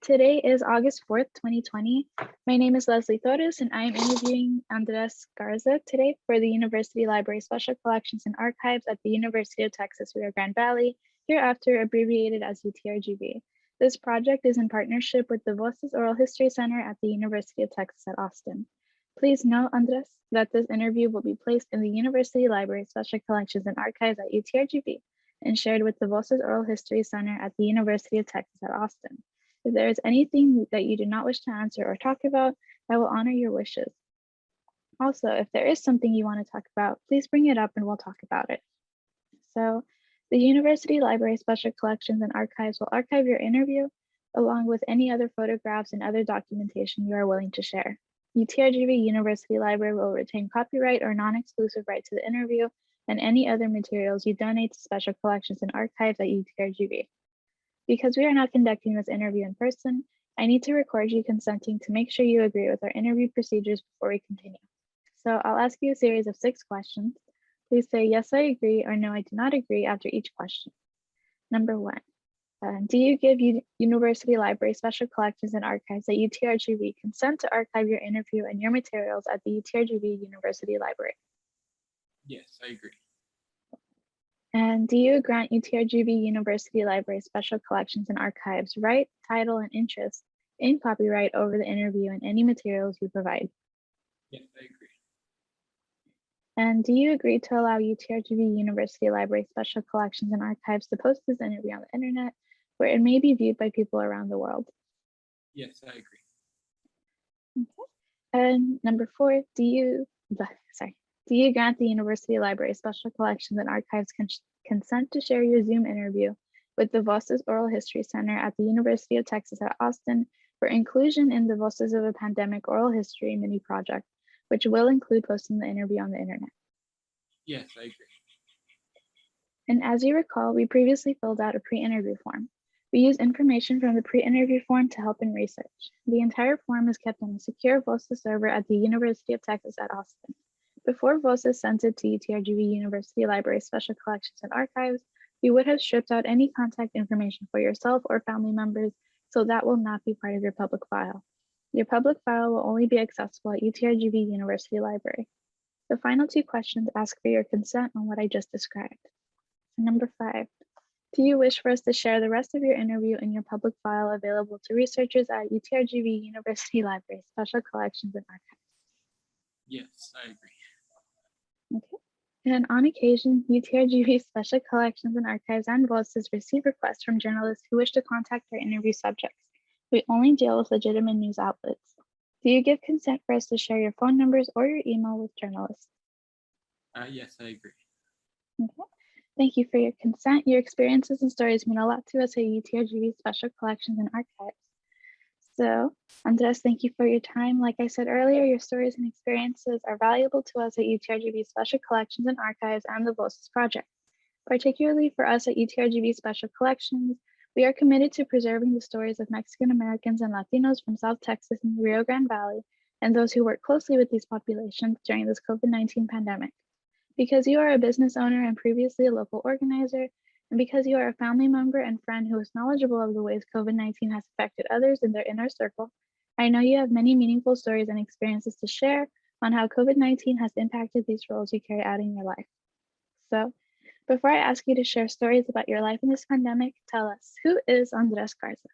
Today is August 4th, 2020. My name is Leslie Torres, and I am interviewing Andres Garza today for the University Library Special Collections and Archives at the University of Texas, Rio Grande Valley, hereafter abbreviated as UTRGV. This project is in partnership with the Voces Oral History Center at the University of Texas at Austin. Please note, Andres, that this interview will be placed in the University Library Special Collections and Archives at UTRGV and shared with the Voces Oral History Center at the University of Texas at Austin. If there is anything that you do not wish to answer or talk about, I will honor your wishes. Also, if there is something you want to talk about, please bring it up and we'll talk about it. So, the University Library Special Collections and Archives will archive your interview along with any other photographs and other documentation you are willing to share. UTRGV University Library will retain copyright or non-exclusive right to the interview and any other materials you donate to Special Collections and Archives at UTRGV. Because we are not conducting this interview in person, I need to record you consenting to make sure you agree with our interview procedures before we continue. So I'll ask you a series of 6 questions. Please say, yes, I agree, or no, I do not agree after each question. Number 1, do you give University Library Special Collections and Archives at UTRGV consent to archive your interview and your materials at the UTRGV University Library? Yes, I agree. And do you grant UTRGV University Library Special Collections and Archives right, title, and interest in copyright over the interview and any materials you provide? Yes, I agree. And do you agree to allow UTRGV University Library Special Collections and Archives to post this interview on the internet where it may be viewed by people around the world? Yes, I agree. Okay. And number 4, do you grant the University Library Special Collections and Archives consent to share your Zoom interview with the Voces Oral History Center at the University of Texas at Austin for inclusion in the Voces of a Pandemic Oral History mini project, which will include posting the interview on the internet? Yes, I agree. And as you recall, we previously filled out a pre-interview form. We use information from the pre-interview form to help in research. The entire form is kept on a secure Voces server at the University of Texas at Austin. Before Voces sent it to UTRGV University Library Special Collections and Archives, we would have stripped out any contact information for yourself or family members, so that will not be part of your public file. Your public file will only be accessible at UTRGV University Library. The final 2 questions ask for your consent on what I just described. Number 5, do you wish for us to share the rest of your interview in your public file available to researchers at UTRGV University Library Special Collections and Archives? Yes, I agree. Okay. And on occasion, UTRGV Special Collections and Archives and Voces receive requests from journalists who wish to contact our interview subjects. We only deal with legitimate news outlets. Do you give consent for us to share your phone numbers or your email with journalists? Yes, I agree. Okay. Thank you for your consent. Your experiences and stories mean a lot to us at UTRGV Special Collections and Archives. So, Andres, thank you for your time. Like I said earlier, your stories and experiences are valuable to us at UTRGV Special Collections and Archives and the Voces Project. Particularly for us at UTRGV Special Collections, we are committed to preserving the stories of Mexican Americans and Latinos from South Texas and the Rio Grande Valley and those who work closely with these populations during this COVID-19 pandemic. Because you are a business owner and previously a local organizer, and because you are a family member and friend who is knowledgeable of the ways COVID-19 has affected others in their inner circle, I know you have many meaningful stories and experiences to share on how COVID-19 has impacted these roles you carry out in your life. So, before I ask you to share stories about your life in this pandemic, tell us, who is Andres Garza?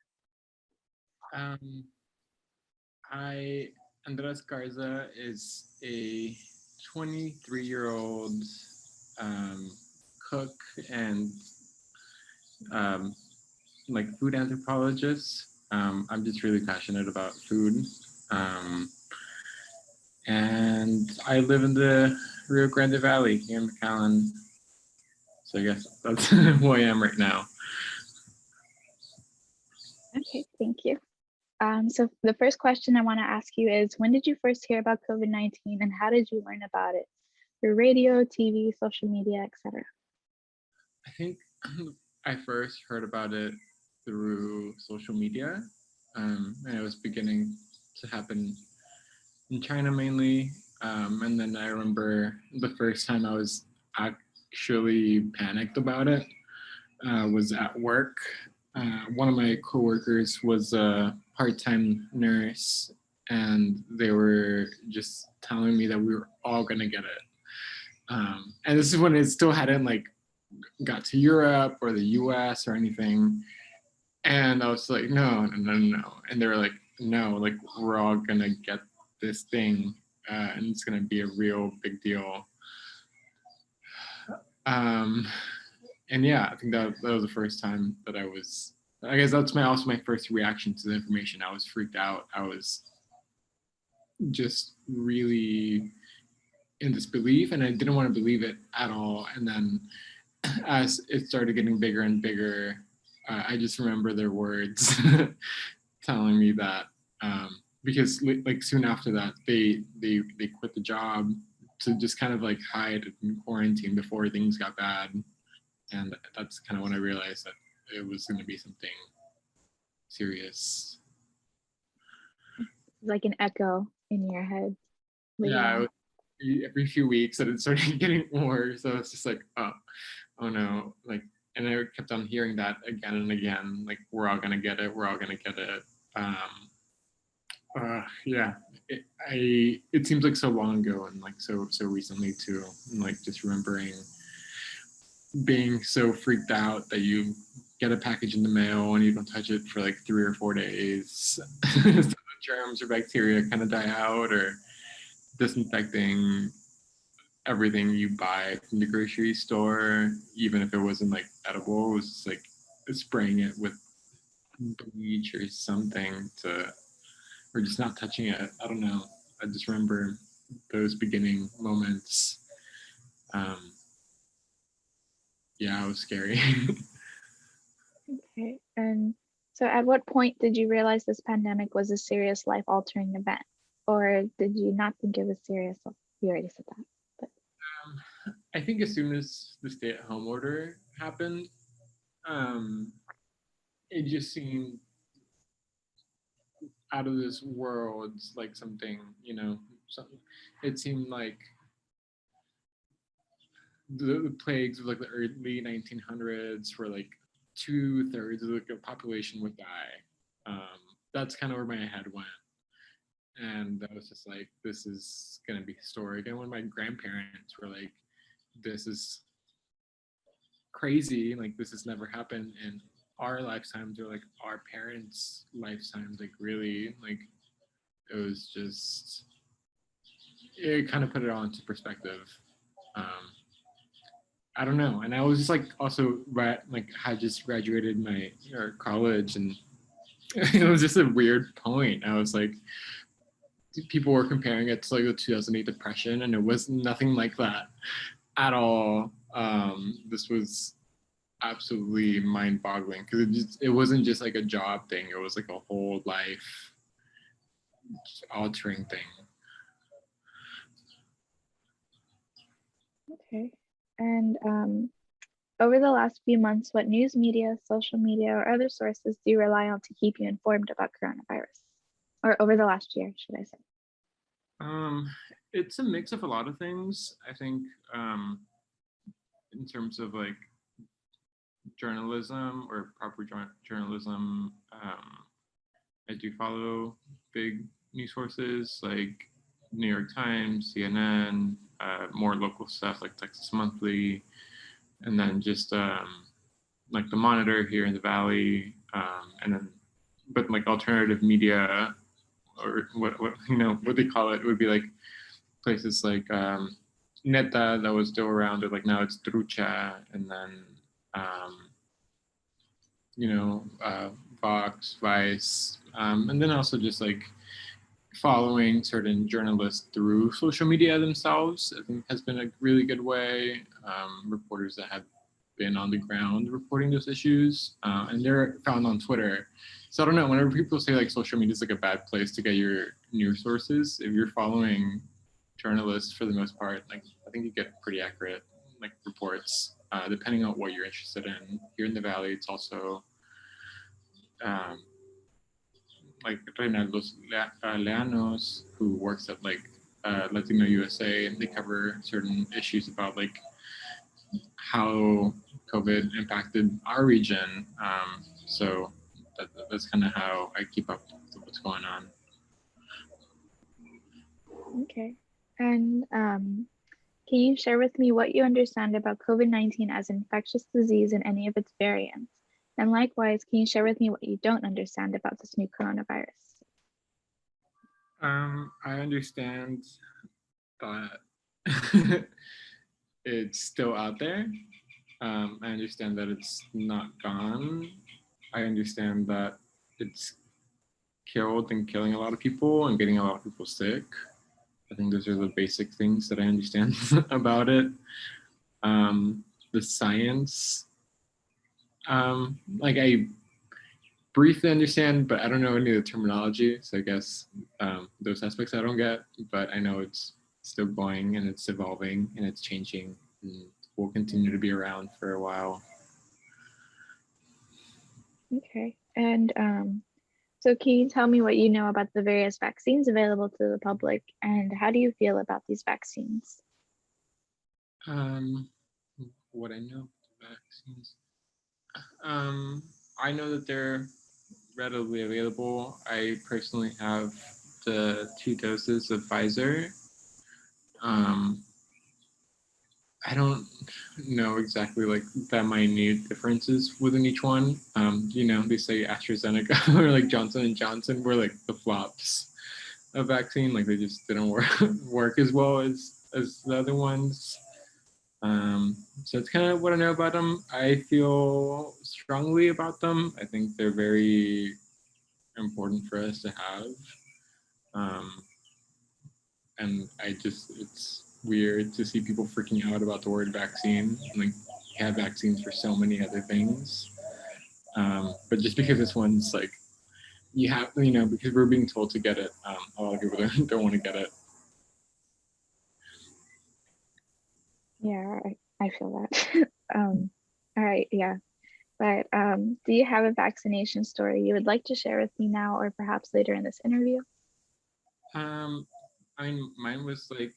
Andres Garza is a 23-year-old cook and food anthropologist. I'm just really passionate about food. And I live in the Rio Grande Valley here in McAllen. So I guess that's who I am right now. Okay, thank you. So the first question I want to ask you is, when did you first hear about COVID-19 and how did you learn about it? Through radio, TV, social media, etc. I think I first heard about it through social media, and it was beginning to happen in China mainly. And then I remember the first time I was actually panicked about it was at work. one of my coworkers was a part-time nurse, and they were just telling me that we were all gonna get it. And this is when it still hadn't like got to Europe or the US or anything. And I was like, no, no, no, no. And they were like, no, like we're all gonna get this thing, and it's gonna be a real big deal. Um, and yeah, I think that was the first time that I guess that's also my first reaction to the information. I was freaked out. I was just really in disbelief, and I didn't want to believe it at all. And then as it started getting bigger and bigger, I just remember their words telling me that, because like soon after that, they quit the job to just kind of like hide in quarantine before things got bad. And that's kind of when I realized that it was going to be something serious. Like an echo in your head. Yeah, every few weeks, and it started getting worse. So it's just like, oh no, like, and I kept on hearing that again and again, like we're all gonna get it, we're all gonna get it. Yeah, it seems like so long ago, and like so recently too, and like just remembering being so freaked out that you get a package in the mail and you don't touch it for like 3 or 4 days, so the germs or bacteria kind of die out, or disinfecting everything you buy from the grocery store, even if it wasn't like edible, it was just like spraying it with bleach or something or just not touching it. I don't know. I just remember those beginning moments. Yeah, it was scary. Okay. And so at what point did you realize this pandemic was a serious life-altering event? Or did you not think it was serious? Oh, you already said that. But I think as soon as the stay-at-home order happened, it just seemed out of this world, like something, something. It seemed like the plagues of like the early 1900s, where like 2/3 of the population would die. That's kind of where my head went, and I was just like, this is gonna be historic. And when my grandparents were like, this is crazy, like this has never happened in our lifetimes or like our parents' lifetimes, like really, like it was just, it kind of put it all into perspective. Um, I don't know. And I was just like also like had just graduated my college, and it was just a weird point. I was like, people were comparing it to like the 2008 depression, and it was nothing like that at all. This was absolutely mind-boggling, because it wasn't just like a job thing. It was like a whole life altering thing. okay. And over the last few months, what news media, social media, or other sources do you rely on to keep you informed about coronavirus? Or over the last year, should I say? It's a mix of a lot of things. I think in terms of like journalism or proper journalism, I do follow big news sources like New York Times, CNN, more local stuff like Texas Monthly, and then just like the Monitor here in the Valley, and then but like alternative media, or what what they call it, would be like places like Neta, that was still around, or like now it's Trucha, and then Vox, Vice, and then also just like following certain journalists through social media themselves, I think has been a really good way. Reporters that have been on the ground reporting those issues, and they're found on Twitter. So I don't know, whenever people say like social media is like a bad place to get your news sources, if you're following journalists for the most part, like I think you get pretty accurate like reports, depending on what you're interested in. Here in the Valley, it's also like Reynaldo Leanos, who works at like Latino USA, and they cover certain issues about like how COVID impacted our region. So that's kind of how I keep up with what's going on. Okay. And can you share with me what you understand about COVID-19 as an infectious disease and any of its variants? And likewise, can you share with me what you don't understand about this new coronavirus? I understand that it's still out there. I understand that it's not gone. I understand that it's killed and killing a lot of people and getting a lot of people sick. I think those are the basic things that I understand about it. The science, like I briefly understand, but I don't know any of the terminology. So I guess those aspects I don't get, but I know it's still going and it's evolving and it's changing and will continue to be around for a while. Okay. And so can you tell me what you know about the various vaccines available to the public and how do you feel about these vaccines? What I know about vaccines. I know that they're readily available. I personally have the 2 doses of Pfizer. I don't know exactly like the minute differences within each one. They say AstraZeneca or like Johnson and Johnson were like the flops of vaccine. Like they just didn't work as well as the other ones. So it's kind of what I know about them. I feel strongly about them. I think they're very important for us to have. And it's weird to see people freaking out about the word vaccine. Like, we have vaccines for so many other things. But just because this one's like, because we're being told to get it, a lot of people don't want to get it. Yeah, I feel that. All right, yeah. But do you have a vaccination story you would like to share with me now or perhaps later in this interview? Mine was like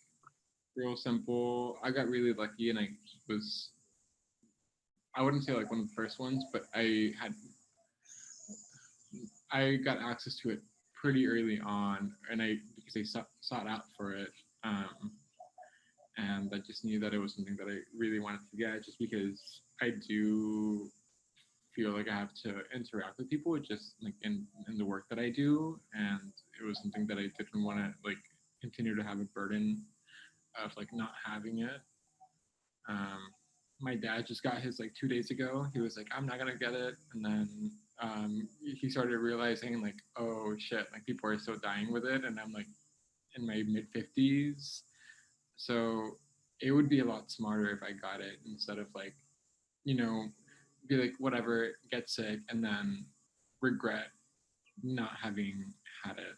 real simple. I got really lucky and I wouldn't say like one of the first ones, but I got access to it pretty early on, and because I sought out for it, and I just knew that it was something that I really wanted to get, just because I do feel like I have to interact with people, just like in the work that I do, and it was something that I didn't want to like continue to have a burden of like not having it. My dad just got his like 2 days ago. He was like, I'm not gonna get it, and then he started realizing like, oh shit, like people are still dying with it, and I'm like in my mid-50s, so it would be a lot smarter if I got it instead of like, be like whatever, get sick, and then regret not having had it.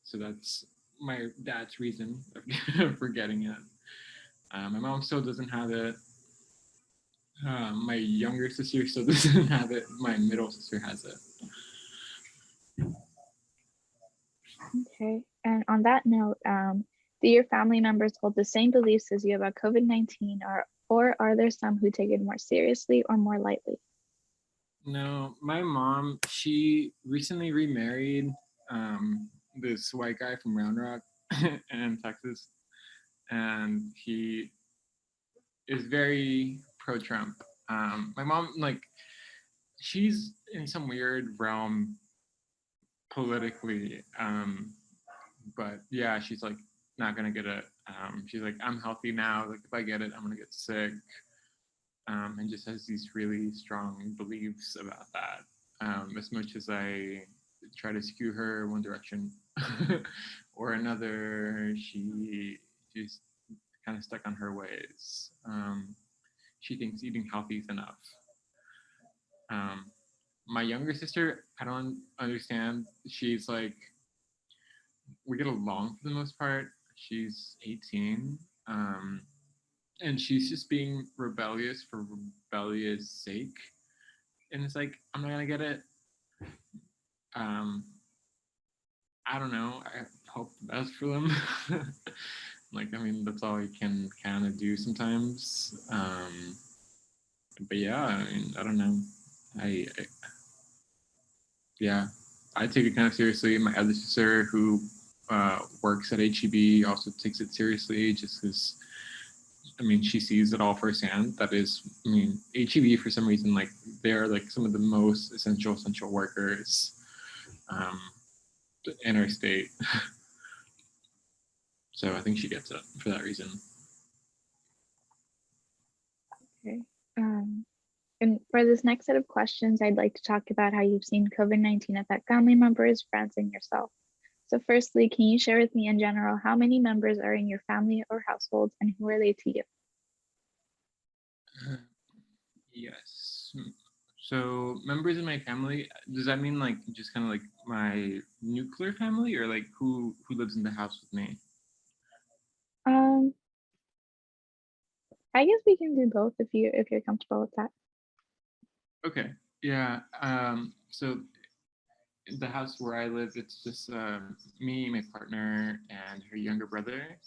So that's my dad's reason for getting it. My mom still doesn't have it. My younger sister still doesn't have it. My middle sister has it. Okay. And on that note, do your family members hold the same beliefs as you about COVID-19 or are there some who take it more seriously or more lightly? No, my mom, she recently remarried this white guy from Round Rock in Texas, and he is very pro-Trump. My mom, like, she's in some weird realm politically, but yeah, she's like not gonna get it. She's like, I'm healthy now. Like, if I get it, I'm gonna get sick. And just has these really strong beliefs about that. As much as I try to skew her one direction or another, she's kind of stuck on her ways. She thinks eating healthy is enough. My younger sister, I don't understand. She's like, we get along for the most part. She's 18. And she's just being rebellious for rebellious sake. And it's like, I'm not gonna get it. I don't know. I hope the best for them. Like, I mean, that's all you can kind of do sometimes. but yeah, I mean, I don't know. I yeah, I take it kind of seriously. My other sister, who works at HEB, also takes it seriously, just because, I mean, she sees it all firsthand. That is, I mean, HEB, for some reason, like, they're like some of the most essential workers um, in our state. So I think she gets it for that reason. Okay. And for this next set of questions, I'd like to talk about how you've seen COVID-19 affect family members, friends, and yourself. So firstly, can you share with me in general how many members are in your family or household, and who are they to you? Yes. So members in my family, does that mean like just kind of like my nuclear family, or like who lives in the house with me? Um, I guess we can do both if you're comfortable with that. Okay. Yeah. So the house where I live, it's just me, my partner, and her younger brother.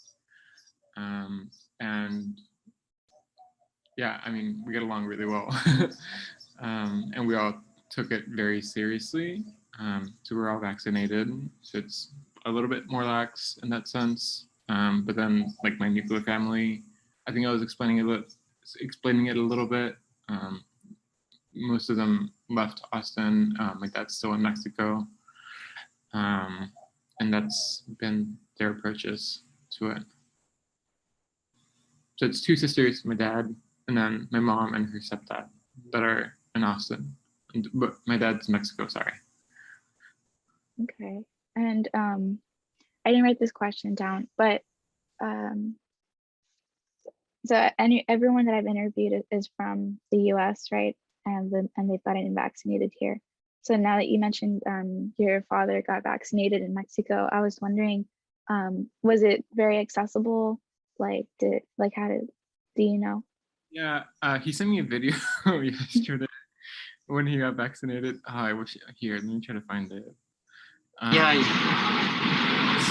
And yeah, I mean, we get along really well. And we all took it very seriously. So we're all vaccinated. So it's a little bit more lax in that sense. But then, like my nuclear family, I think I was explaining it a little bit. Most of them left Austin. My dad's still in Mexico. And that's been their approaches to it. So it's two sisters, my dad, and then my mom and her stepdad that are in Austin. But my dad's in Mexico, sorry. Okay. And I didn't write this question down, but um, so everyone that I've interviewed is from the US, right? And they've gotten vaccinated here. So now that you mentioned your father got vaccinated in Mexico, I was wondering, was it very accessible? Like, do you know? Yeah, he sent me a video yesterday when he got vaccinated. Oh, I wish, here, let me try to find it.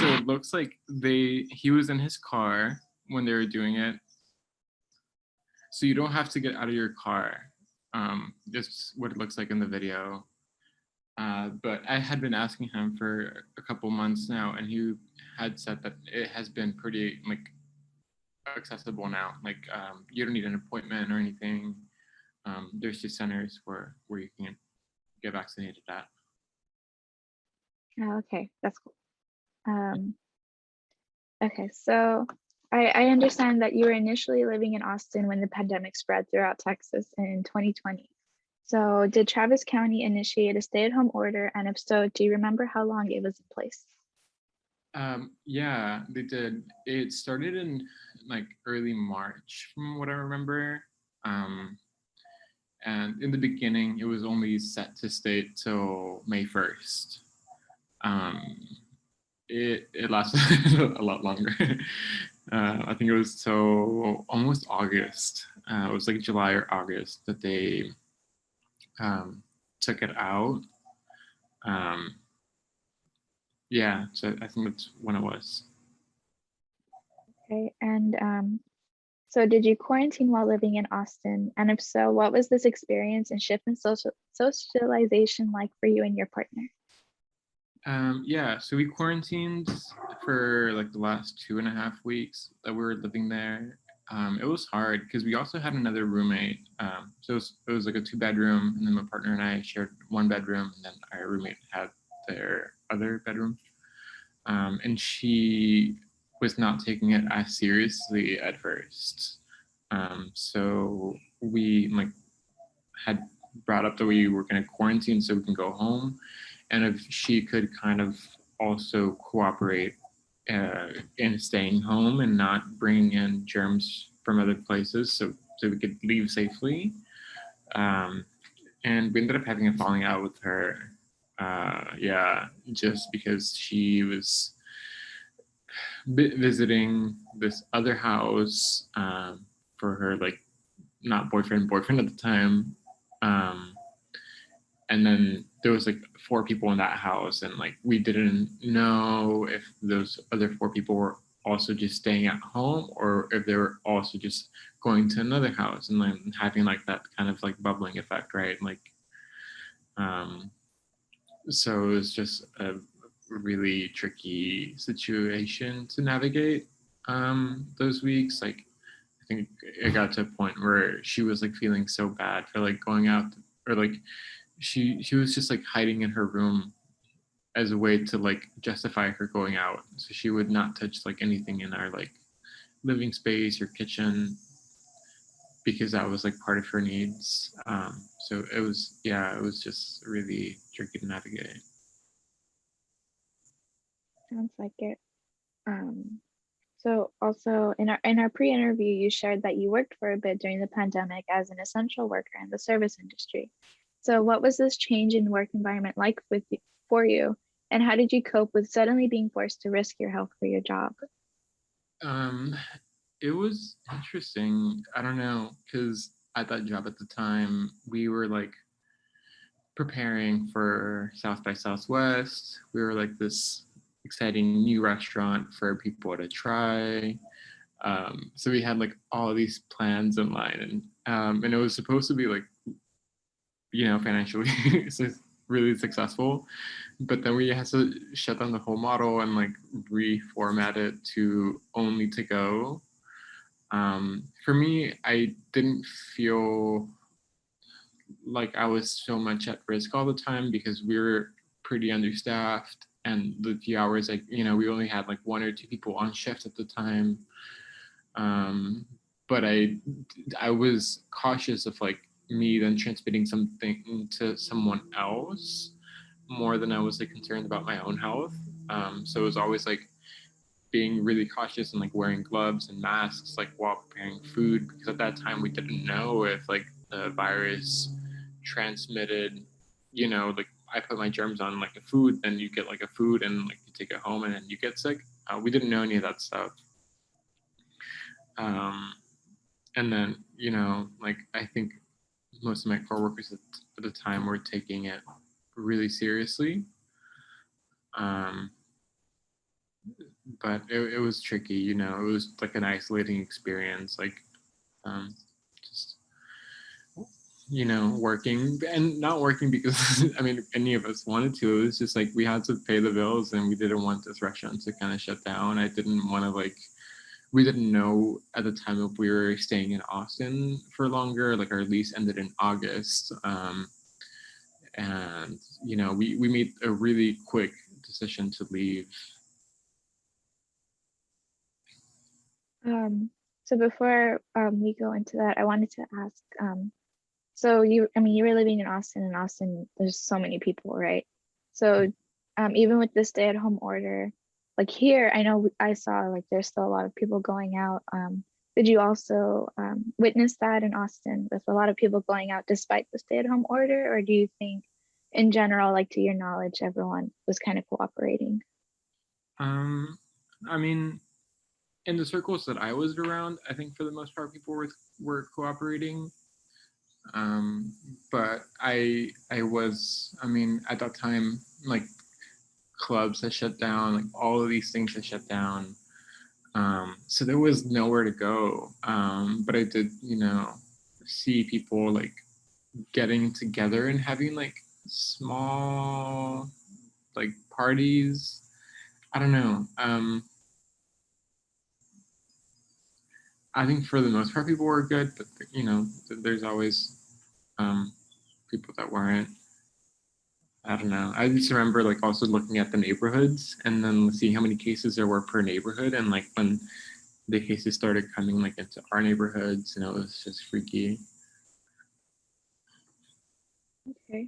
So it looks like he was in his car when they were doing it. So you don't have to get out of your car. That's what it looks like in the video. But I had been asking him for a couple months now, and he had said that it has been pretty like accessible now. Like you don't need an appointment or anything. There's just centers where you can get vaccinated at. Oh, okay, that's cool. Okay, so I understand that you were initially living in Austin when the pandemic spread throughout Texas in 2020. So did Travis County initiate a stay-at-home order? And if so, do you remember how long it was in place? Yeah, they did. It started in like early March, from what I remember. And in the beginning, it was only set to stay till May 1st. It lasted a lot longer. I think it was till almost August. It was like July or August that they took it out. Yeah, so I think that's when it was. Okay, and so did you quarantine while living in Austin? And if so, what was this experience and shift in socialization like for you and your partner? Yeah, so we quarantined for like the last 2.5 weeks that we were living there. It was hard because we also had another roommate. So it was like a 2-bedroom, and then my partner and I shared 1 bedroom, and then our roommate had their other bedroom. And she was not taking it as seriously at first. So we like had brought up that we were going to quarantine so we can go home, and if she could kind of also cooperate in staying home and not bringing in germs from other places, so we could leave safely. And we ended up having a falling out with her. Yeah, just because she was visiting this other house for her like not boyfriend at the time. And then there was like 4 people in that house, and like we didn't know if those other 4 people also just staying at home, or if they were also just going to another house and then having like that kind of like bubbling effect, right? Like, so it was just a really tricky situation to navigate those weeks. Like, I think it got to a point where she was like feeling so bad for like going out, or like she was just like hiding in her room as a way to like justify her going out. So she would not touch like anything in our like living space or kitchen, because that was like part of her needs. So it was, yeah, it was just really tricky to navigate. Sounds like it. So also in our pre-interview, you shared that you worked for a bit during the pandemic as an essential worker in the service industry. So what was this change in work environment like for you? And how did you cope with suddenly being forced to risk your health for your job? It was interesting. I don't know, because at that job at the time, we were like preparing for South by Southwest. We were like this exciting new restaurant for people to try. So we had like all these plans in line, and it was supposed to be like, you know, financially so really successful, but then we had to shut down the whole model and like reformat it to only to go. For me, I didn't feel like I was so much at risk all the time, because we were pretty understaffed, and the few hours, like, you know, we only had like 1 or 2 people on shift at the time. But I was cautious of like me then transmitting something to someone else more than I was like concerned about my own health. So it was always like being really cautious and like wearing gloves and masks like while preparing food, because at that time we didn't know if like the virus transmitted, you know, like I put my germs on like a food, then you get like a food and like you take it home and then you get sick. We didn't know any of that stuff. And then, you know, like I think most of my coworkers at the time were taking it really seriously. But it was tricky, you know, it was like an isolating experience, like just, you know, working and not working because I mean, any of us wanted to. It was just like we had to pay the bills and we didn't want this restaurant to kind of shut down. I didn't want to like, we didn't know at the time if we were staying in Austin for longer. Like our lease ended in August. And, you know, we made a really quick decision to leave. So before we go into that, I wanted to ask, so I mean, you were living in Austin, and Austin, there's so many people, right? So even with the stay-at-home order, like here, I know I saw like there's still a lot of people going out. Did you also witness that in Austin with a lot of people going out despite the stay-at-home order, or do you think in general, like to your knowledge, everyone was kind of cooperating? I mean, in the circles that I was around, I think for the most part people were cooperating. But I mean, at that time, like clubs had shut down, like all of these things had shut down. So there was nowhere to go. But I did, you know, see people like getting together and having like small like parties. I don't know. I think for the most part people were good, but you know, there's always people that weren't. I don't know. I just remember like also looking at the neighborhoods and then seeing how many cases there were per neighborhood, and like when the cases started coming like into our neighborhoods, and it was just freaky. Okay.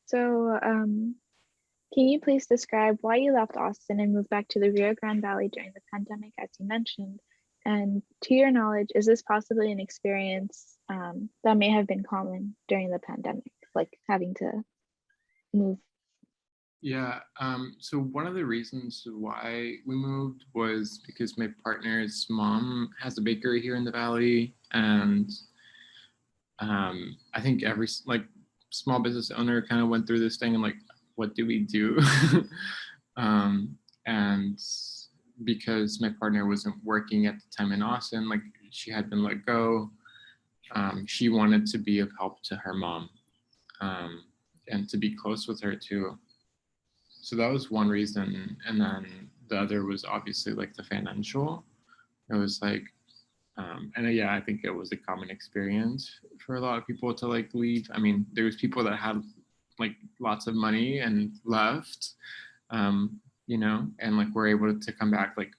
So can you please describe why you left Austin and moved back to the Rio Grande Valley during the pandemic, as you mentioned? And to your knowledge, is this possibly an experience that may have been common during the pandemic, like having to move? Yeah. So one of the reasons why we moved was because my partner's mom has a bakery here in the valley, and I think every like small business owner kind of went through this thing and like, what do we do? And because my partner wasn't working at the time in Austin, like she had been let go. She wanted to be of help to her mom, and to be close with her too. So that was one reason. And then the other was obviously like the financial. It was like, and yeah, I think it was a common experience for a lot of people to like leave. I mean, there was people that had like lots of money and left, you know, and like were able to come back like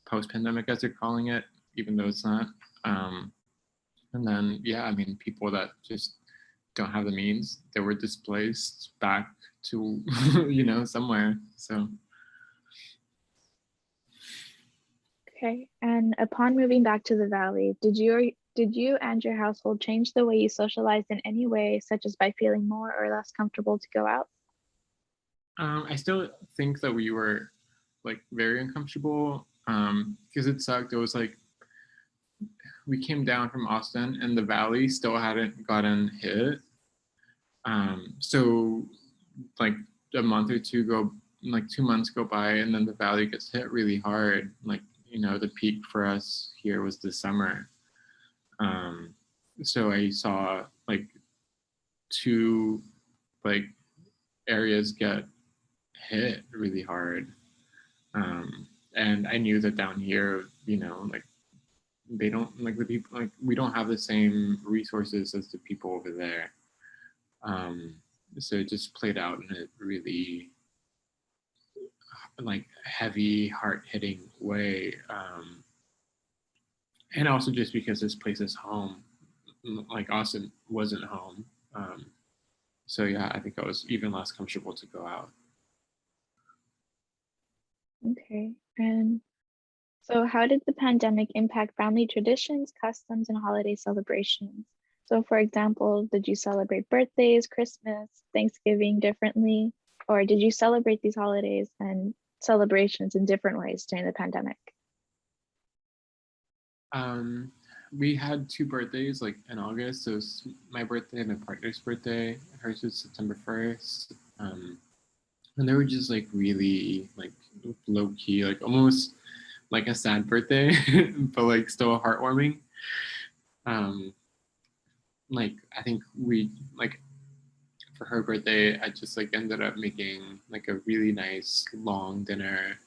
post-pandemic, as they're calling it, even though it's not. And then, yeah, I mean, people that just don't have the means, they were displaced back to, you know, somewhere. So. Okay. And upon moving back to the Valley, did you and your household change the way you socialized in any way, such as by feeling more or less comfortable to go out? I still think that we were like very uncomfortable, because it sucked. It was like we came down from Austin and the Valley still hadn't gotten hit. So like a month or two go, like 2 months go by, and then the Valley gets hit really hard. Like, you know, the peak for us here was this summer. So I saw like two like areas get hit really hard. And I knew that down here, you know, like they don't, like the people, like we don't have the same resources as the people over there. So it just played out in a really like heavy, hard-hitting way. And also just because this place is home, like Austin wasn't home. So yeah, I think I was even less comfortable to go out. Okay. And so how did the pandemic impact family traditions, customs, and holiday celebrations? So for example, did you celebrate birthdays, Christmas, Thanksgiving differently? Or did you celebrate these holidays and celebrations in different ways during the pandemic? We had two birthdays like in August. So it was my birthday and my partner's birthday. Hers was September 1st. And they were just like really like low key, like almost like a sad birthday, but like still heartwarming. Like I think we like for her birthday, I just like ended up making like a really nice long dinner,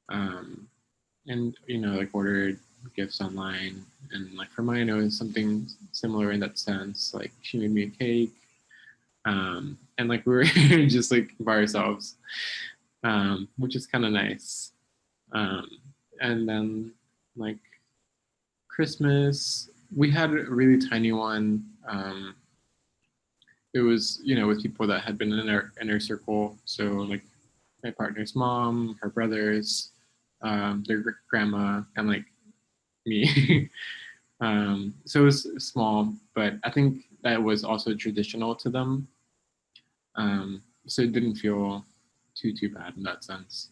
and you know like ordered gifts online. And like for mine, it was something similar in that sense. Like she made me a cake, and like we were just like by ourselves, which is kind of nice. Um, and then like Christmas, we had a really tiny one. It was, you know, with people that had been in our inner circle. So like my partner's mom, her brothers, their grandma, and like me. So it was small, but I think that was also traditional to them. So it didn't feel too bad in that sense.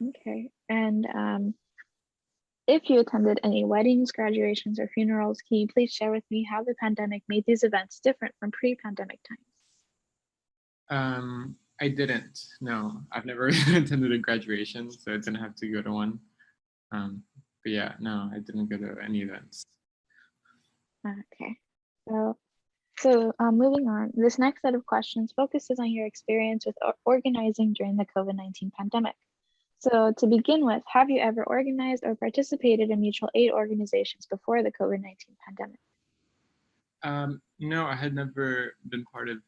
Okay. And if you attended any weddings, graduations, or funerals, can you please share with me how the pandemic made these events different from pre-pandemic times? I didn't. No, I've never attended a graduation, so I didn't have to go to one. But yeah, no, I didn't go to any events. Okay. So moving on, this next set of questions focuses on your experience with organizing during the COVID-19 pandemic. So to begin with, have you ever organized or participated in mutual aid organizations before the COVID-19 pandemic? No, I had never been part of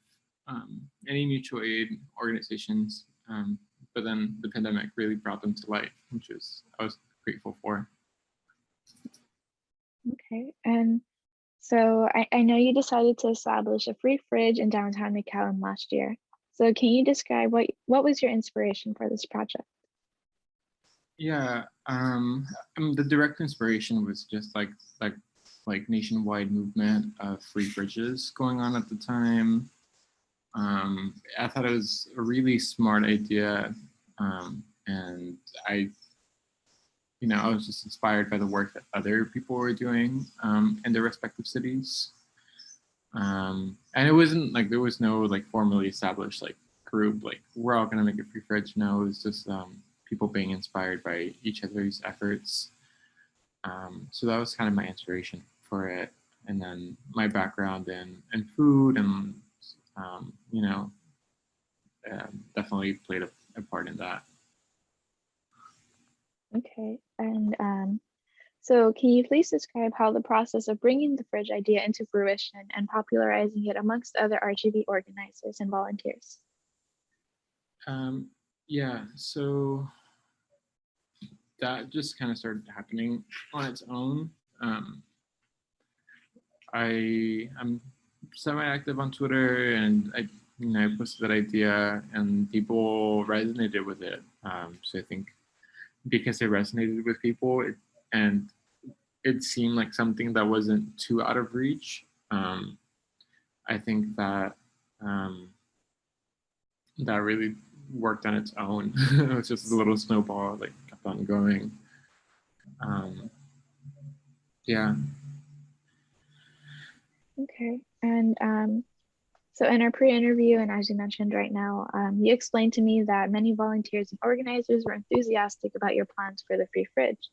any mutual aid organizations, but then the pandemic really brought them to light, which I was grateful for. Okay, and so I know you decided to establish a free fridge in downtown McAllen last year. So can you describe what was your inspiration for this project? Yeah, the direct inspiration was just like nationwide movement of free fridges going on at the time. I thought it was a really smart idea, and I was just inspired by the work that other people were doing in their respective cities. And it wasn't like there was no like formally established like group like we're all gonna make a free fridge. No, it was just people being inspired by each other's efforts. So that was kind of my inspiration for it. And then my background in food and, you know, definitely played a part in that. Okay, and so can you please describe how the process of bringing the fridge idea into fruition and popularizing it amongst other RGV organizers and volunteers? Yeah, so that just kind of started happening on its own. I'm semi-active on Twitter, and I posted that idea, and people resonated with it. So I think because it resonated with people, and it seemed like something that wasn't too out of reach. I think that that really worked on its own. It was just a little snowball, like kept on going. Yeah. Okay, and so in our pre-interview, and as you mentioned right now, you explained to me that many volunteers and organizers were enthusiastic about your plans for the free fridge.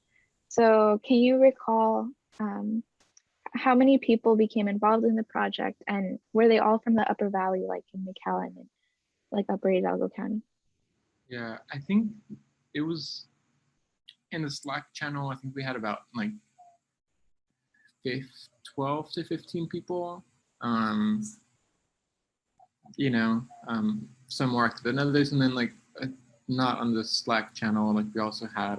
So can you recall how many people became involved in the project, and were they all from the Upper Valley, like in McAllen and like Upper Hidalgo County? Yeah, I think it was in the Slack channel. I think we had about like 12 to 15 people. You know, some more active than others, and then like not on the Slack channel. Like we also had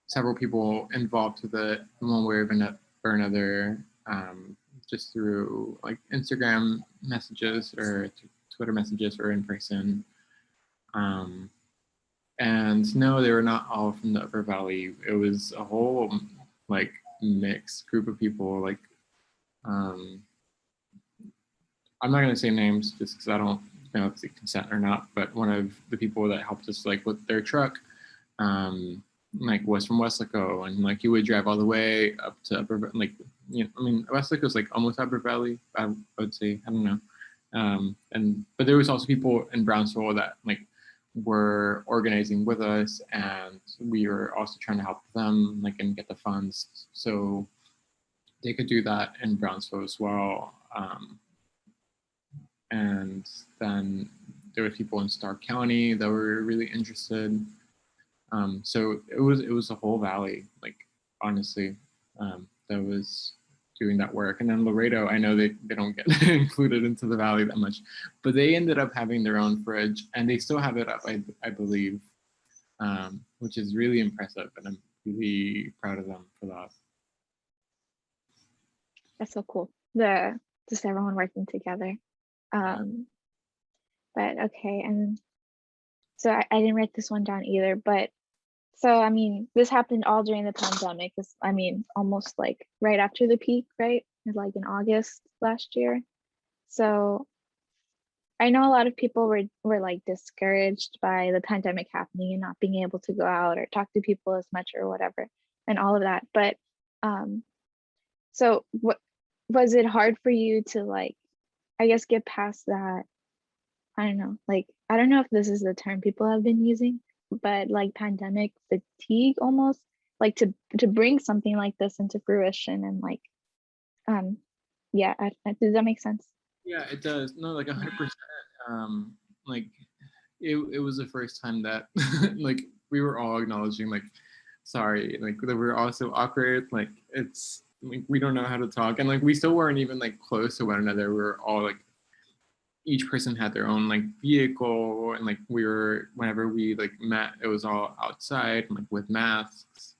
several people involved with it one way or another, just through like Instagram messages or Twitter messages or in person. And no, they were not all from the Upper Valley. It was a whole like mixed group of people. Like, I'm not gonna say names just because I don't know if it's consent or not. But one of the people that helped us like with their truck, like was from Weslaco, and like he would drive all the way up to Upper, like, you know, I mean, Weslaco is like almost Upper Valley, I would say. I don't know. But there was also people in Brownsville that like were organizing with us, and we were also trying to help them like and get the funds so they could do that in Brownsville as well. And then there were people in Stark County that were really interested. So it was a whole valley, like honestly, that was doing that work. And then Laredo, I know they don't get included into the valley that much, but they ended up having their own fridge, and they still have it up, I believe, which is really impressive, and I'm really proud of them for that. That's so cool. Just everyone working together. But okay, and so I didn't write this one down either, but so I mean, this happened all during the pandemic. I mean, almost like right after the peak, right? Like in August last year. So I know a lot of people were like discouraged by the pandemic happening and not being able to go out or talk to people as much or whatever, and all of that. But so what was it hard for you to like, I guess, get past that? I don't know, like, I don't know if this is the term people have been using, but like pandemic fatigue almost, like to bring something like this into fruition and like, yeah, does that make sense? Yeah, it does. No, like 100%. Like it was the first time that like we were all acknowledging like, sorry, like that we're all so awkward. Like it's like we don't know how to talk, and like we still weren't even like close to one another. We were all like each person had their own like vehicle, and like we were, whenever we like met, it was all outside, like with masks.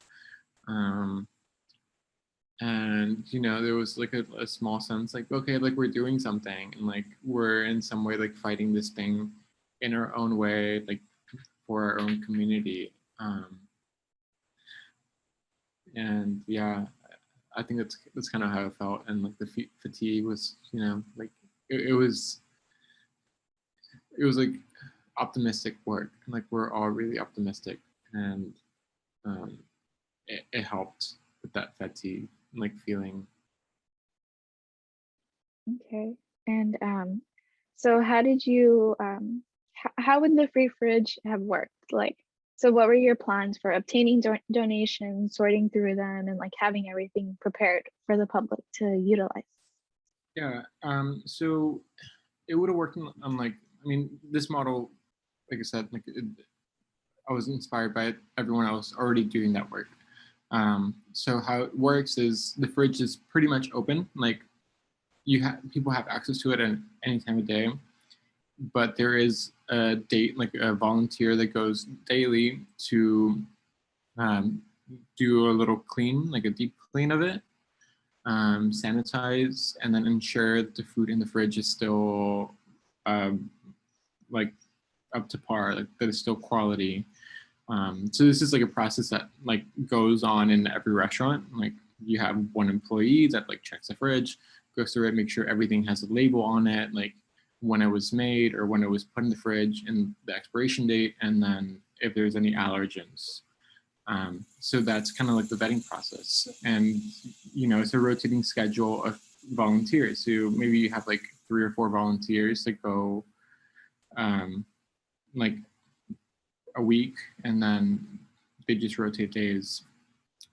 And you know, there was like a small sense like, okay, like we're doing something, and like we're in some way like fighting this thing in our own way, like for our own community. And yeah, I think that's kind of how I felt. And like the fatigue was, you know, like it was like optimistic work, and like we're all really optimistic, and it helped with that fatigue and like feeling. Okay. And so how did you how would the free fridge have worked? Like, so what were your plans for obtaining donations, sorting through them, and like having everything prepared for the public to utilize? Yeah. So it would have worked on like, I mean, this model, like I said, I was inspired by everyone else already doing that work. So how it works is the fridge is pretty much open. Like people have access to it at any time of day, but there is a date, like a volunteer that goes daily to do a little clean, like a deep clean of it, sanitize, and then ensure that the food in the fridge is still um, like up to par, like that is still quality. So this is like a process that like goes on in every restaurant. Like you have one employee that like checks the fridge, goes through it, make sure everything has a label on it, like when it was made or when it was put in the fridge and the expiration date, and then if there's any allergens. So that's kind of like the vetting process. And, you know, it's a rotating schedule of volunteers. So maybe you have like 3 or 4 volunteers that go like a week, and then they just rotate days.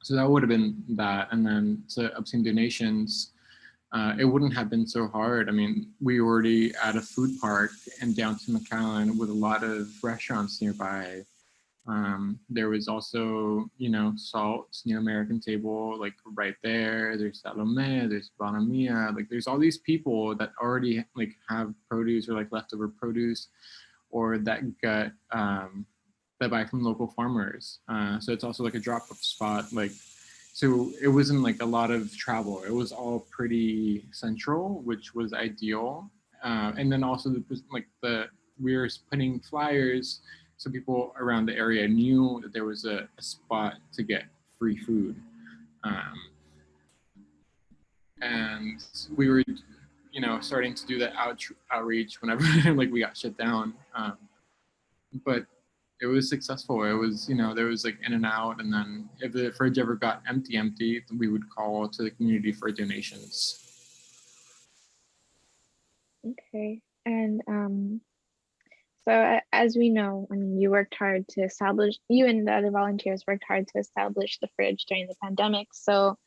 So that would have been that. And then to obtain donations, it wouldn't have been so hard. I mean, we were already at a food park in downtown McAllen with a lot of restaurants nearby. There was also, you know, Salt near American Table, like right there. There's Salome, there's Bonamia. Like there's all these people that already like have produce or like leftover produce, or that get that buy from local farmers. So it's also like a drop-off spot. Like, so it wasn't like a lot of travel. It was all pretty central, which was ideal. And then also it was like we were putting flyers so people around the area knew that there was a spot to get free food. And we were, you know, starting to do that outreach whenever like we got shut down. But it was successful. It was, you know, there was like in and out, and then if the fridge ever got empty, we would call to the community for donations. Okay. And so as we know, I mean, you and the other volunteers worked hard to establish the fridge during the pandemic. So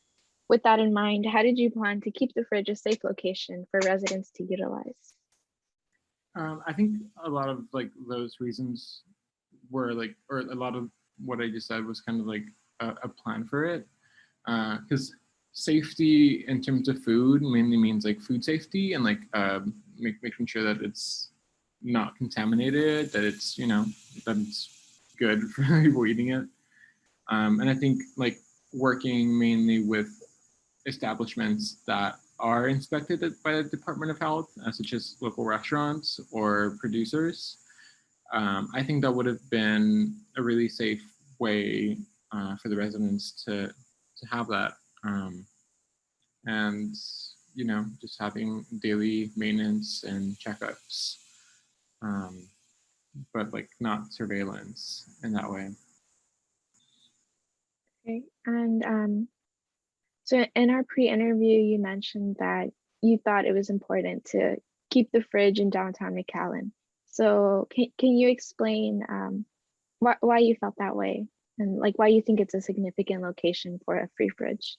with that in mind, how did you plan to keep the fridge a safe location for residents to utilize? I think a lot of like those reasons were like, or a lot of what I just said was kind of like a plan for it. Because safety in terms of food mainly means like food safety and like making sure that it's not contaminated, that it's, you know, that it's good for people eating it. And I think like working mainly with establishments that are inspected by the Department of Health, such as local restaurants or producers, I think that would have been a really safe way for the residents to have that. And, you know, just having daily maintenance and checkups, but like not surveillance in that way. Okay. And so in our pre-interview, you mentioned that you thought it was important to keep the fridge in downtown McAllen. So can you explain why you felt that way, and like why you think it's a significant location for a free fridge?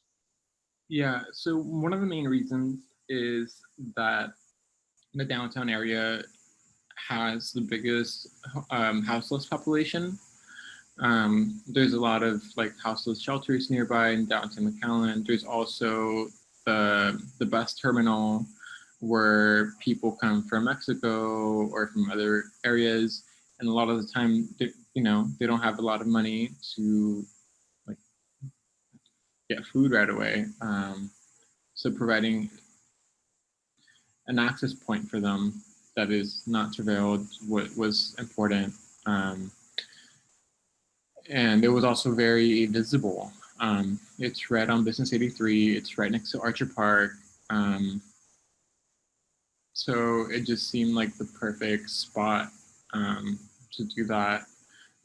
Yeah, so one of the main reasons is that the downtown area has the biggest houseless population. There's a lot of like houseless shelters nearby in downtown McAllen. There's also the bus terminal where people come from Mexico or from other areas, and a lot of the time, you know, they don't have a lot of money to like get food right away. So providing an access point for them that is not surveilled was important. And it was also very visible. It's right on Business 83. It's right next to Archer Park. So it just seemed like the perfect spot to do that.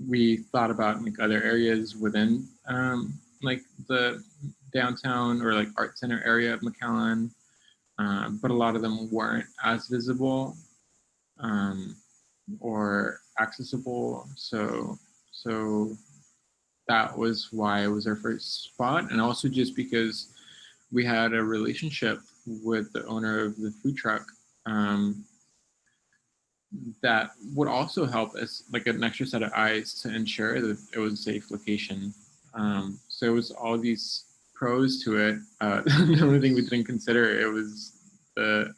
We thought about like other areas within like the downtown or like art center area of McAllen, but a lot of them weren't as visible. or accessible. So that was why it was our first spot, and also just because we had a relationship with the owner of the food truck. That would also help as like an extra set of eyes to ensure that it was a safe location. So it was all these pros to it. The only thing we didn't consider, it was the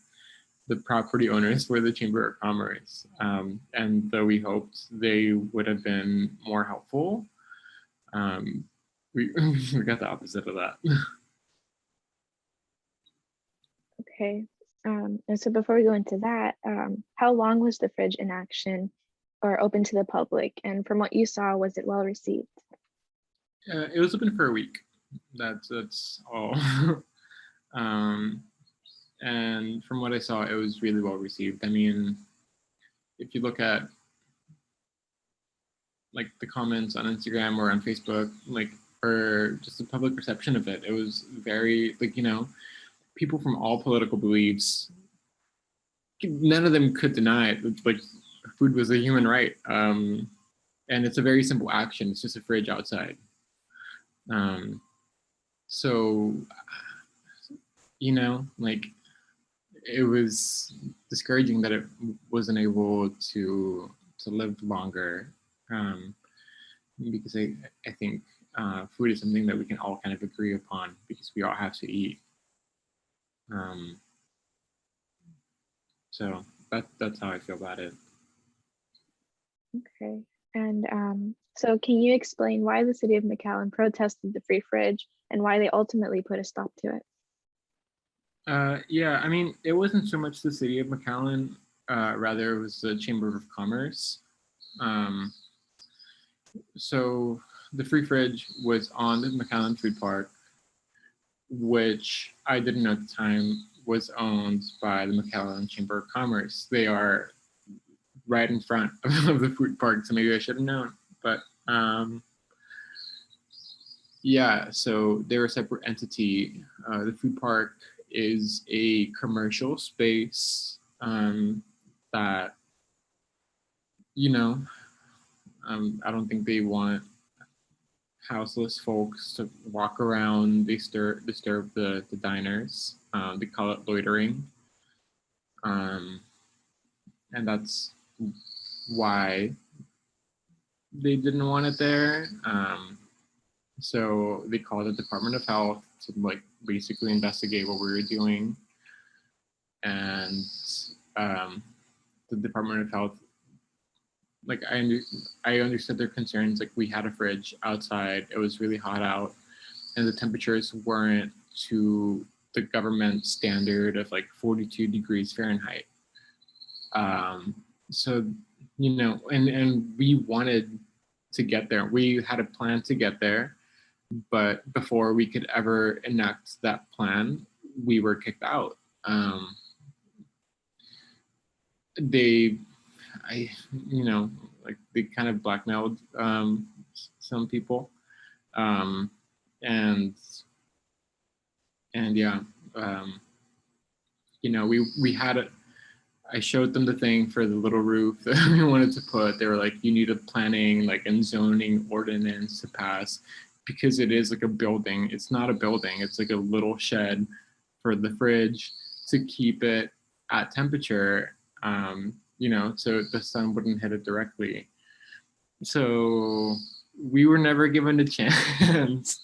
property owners for the Chamber of Commerce. And though we hoped they would have been more helpful, we, we got the opposite of that. Okay. And so before we go into that, how long was the fridge in action or open to the public? And from what you saw, was it well received? It was open for a week. That's all. And from what I saw, it was really well received. I mean, if you look at like the comments on Instagram or on Facebook, like, or just the public perception of it, it was very like, you know, people from all political beliefs, none of them could deny it. Like, food was a human right. And it's a very simple action. It's just a fridge outside. So, you know, like, it was discouraging that it wasn't able to live longer, because I think food is something that we can all kind of agree upon because we all have to eat. So that's how I feel about it. Okay. And so can you explain why the city of McAllen protested the free fridge and why they ultimately put a stop to it? Yeah, I mean, it wasn't so much the city of McAllen, rather it was the Chamber of Commerce. So the free fridge was on the McAllen Food Park, which I didn't know at the time was owned by the McAllen Chamber of Commerce. They are right in front of the food park, so maybe I should have known. But yeah, so they're a separate entity. The food park is a commercial space that, you know, I don't think they want houseless folks to walk around, disturb the diners. They call it loitering. And that's why they didn't want it there. So they called the Department of Health to like basically investigate what we were doing. And the Department of Health, like I understood their concerns. Like, we had a fridge outside, it was really hot out, and the temperatures weren't to the government standard of like 42 degrees Fahrenheit. So, you know, and we wanted to get there. We had a plan to get there, but before we could ever enact that plan, we were kicked out. They, you know, like they kind of blackmailed some people, and yeah, you know, we had a. I showed them the thing for the little roof that we wanted to put. They were like, you need a planning, like, and zoning ordinance to pass, because it is like a building. It's not a building. It's like a little shed for the fridge to keep it at temperature, you know, so the sun wouldn't hit it directly. So we were never given a chance.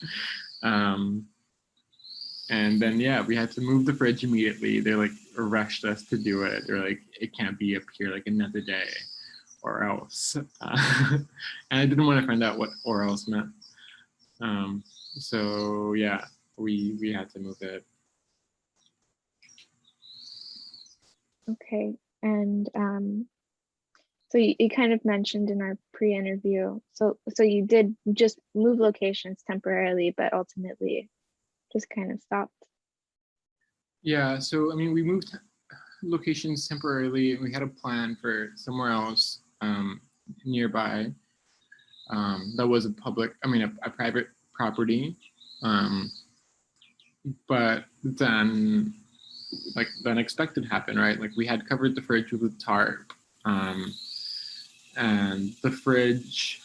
And then, yeah, we had to move the fridge immediately. They like rushed us to do it. They're like, it can't be up here like another day or else. And I didn't want to find out what or else meant. So yeah, we had to move it. Okay. And so you kind of mentioned in our pre-interview, so you did just move locations temporarily, but ultimately just kind of stopped. Yeah, so I mean, we moved locations temporarily, and we had a plan for somewhere else nearby. That was a public, I mean, a private property. But then, like, the unexpected happened, right? Like, we had covered the fridge with a tarp, and the fridge,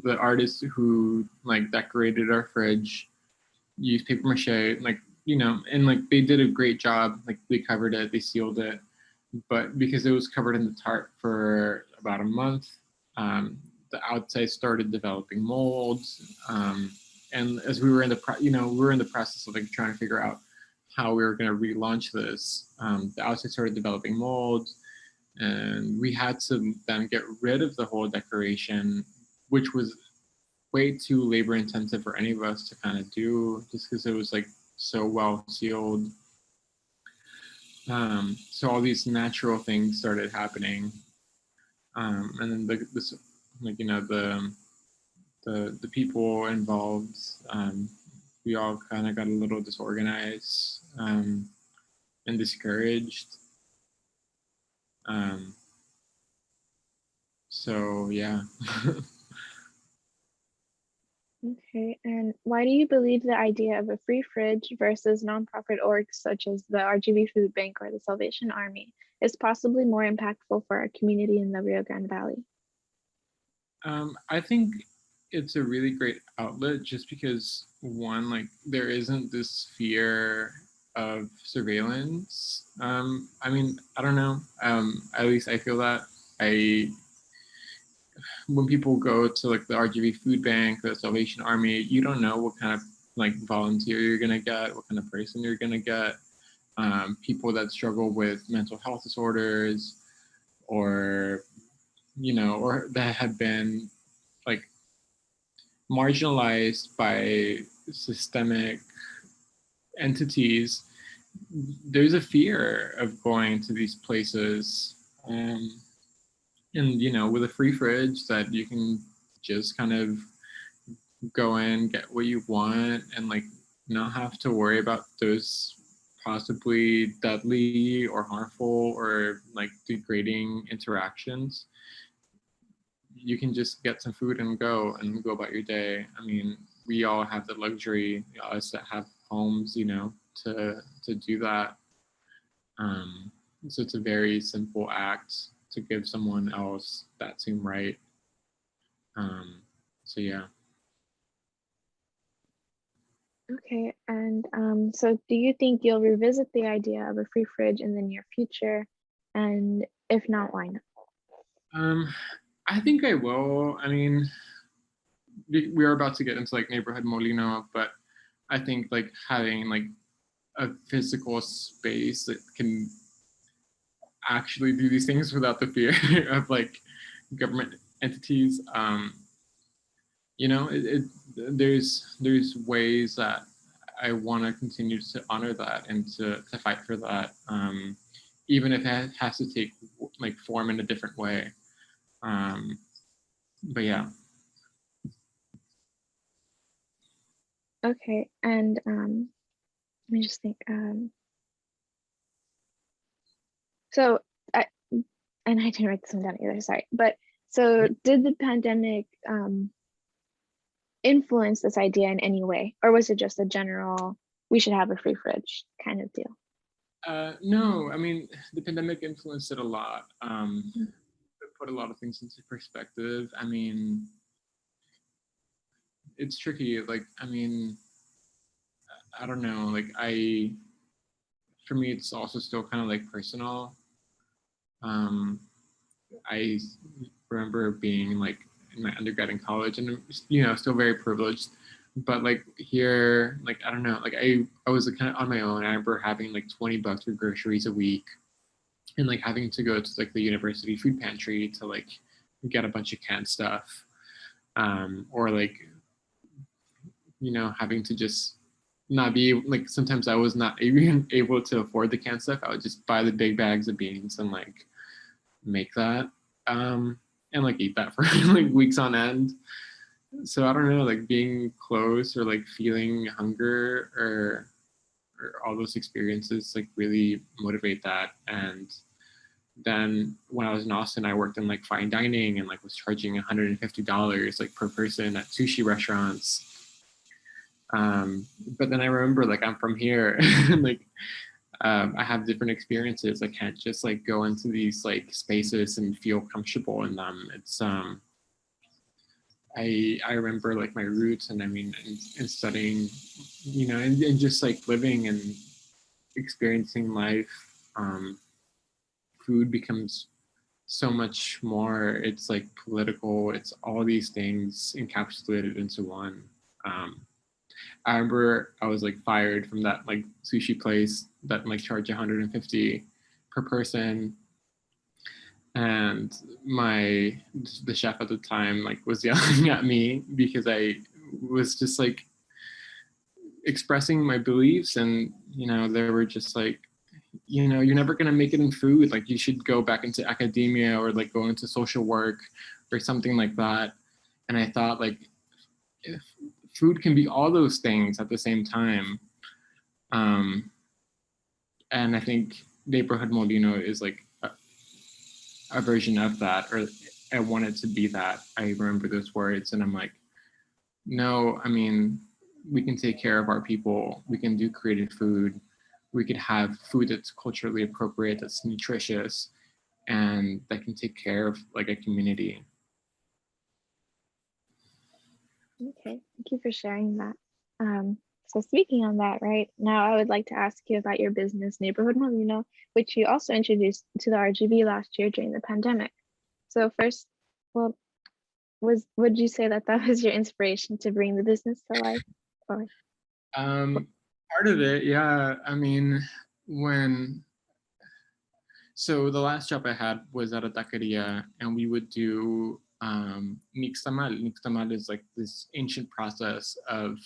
the artist who like decorated our fridge used paper mache, like, you know, and like they did a great job. Like they covered it, they sealed it, but because it was covered in the tarp for about a month, the outside started developing molds. And as we were in we were in the process of like trying to figure out how we were going to relaunch this. The outside started developing molds, and we had to then get rid of the whole decoration, which was way too labor intensive for any of us to kind of do, just because it was like so well sealed. So all these natural things started happening, and then this, like, you know, the people involved, we all kind of got a little disorganized, and discouraged. So yeah. Okay, and why do you believe the idea of a free fridge versus nonprofit orgs such as the RGV Food Bank or the Salvation Army is possibly more impactful for our community in the Rio Grande Valley? I think it's a really great outlet just because, one, like there isn't this fear of surveillance. I mean, I don't know. At least I feel that. When people go to like the RGV Food Bank, the Salvation Army, you don't know what kind of like volunteer you're gonna get, what kind of person you're gonna get. People that struggle with mental health disorders, or, you know, or that have been like marginalized by systemic entities. There's a fear of going to these places. And, you know, with a free fridge that you can just kind of go in, get what you want, and like not have to worry about those possibly deadly or harmful or like degrading interactions. You can just get some food and go about your day. I mean, we all have the luxury, us that have homes, you know, to do that. So it's a very simple act to give someone else that same right. So yeah. Okay, and so do you think you'll revisit the idea of a free fridge in the near future? And if not, why not? I think I will. I mean, we're about to get into like Neighborhood Molino, but I think like having like a physical space that can actually do these things without the fear of like government entities. You know, there's ways that I want to continue to honor that and to fight for that, even if it has to take like form in a different way. But yeah. Okay, and let me just think. So I and I didn't write this one down either, sorry. But so did the pandemic influence this idea in any way? Or was it just a general, we should have a free fridge kind of deal? No, I mean, the pandemic influenced it a lot. Mhm. It put a lot of things into perspective. I mean, it's tricky. Like, I mean, I don't know. Like, for me, it's also still kind of like personal. Um, I remember being like in my undergrad and college, and, you know, still very privileged. But like here, like I don't know, like I was kind of on my own. I remember having like $20 for groceries a week, and like having to go to like the university food pantry to like get a bunch of canned stuff, or like, you know, having to just not be like, sometimes I was not even able to afford the canned stuff. I would just buy the big bags of beans and like make that, and like eat that for like weeks on end. So I don't know, like being close or like feeling hunger, or all those experiences like really motivate that. And then when I was in Austin, I worked in like fine dining and like was charging $150 like per person at sushi restaurants. But then I remember like I'm from here, and like I have different experiences. I can't just like go into these like spaces and feel comfortable in them. It's I remember like my roots, and I mean, in studying, you know, and just like living and experiencing life. Food becomes so much more. It's like political. It's all these things encapsulated into one. Um, I remember I was like fired from that like sushi place that like charged 150 per person, and the chef at the time like was yelling at me because I was just like expressing my beliefs, and you know they were just like, you know, you're never going to make it in food, like you should go back into academia or like go into social work or something like that. And I thought like, if food can be all those things at the same time. um and I think Neighborhood Molino is like a version of that, or I wanted to be that. I remember those words and I'm like, no, I mean, we can take care of our people, we can do creative food, we could have food that's culturally appropriate, that's nutritious, and that can take care of like a community. Okay, thank you for sharing that. So speaking on that, right now, I would like to ask you about your business, Neighborhood Molino, which you also introduced to the RGV last year during the pandemic. So first, well, would you say that that was your inspiration to bring the business to life? Or Part of it, yeah. I mean, so the last job I had was at a taqueria, and we would do nixtamal. Nixtamal is like this ancient process of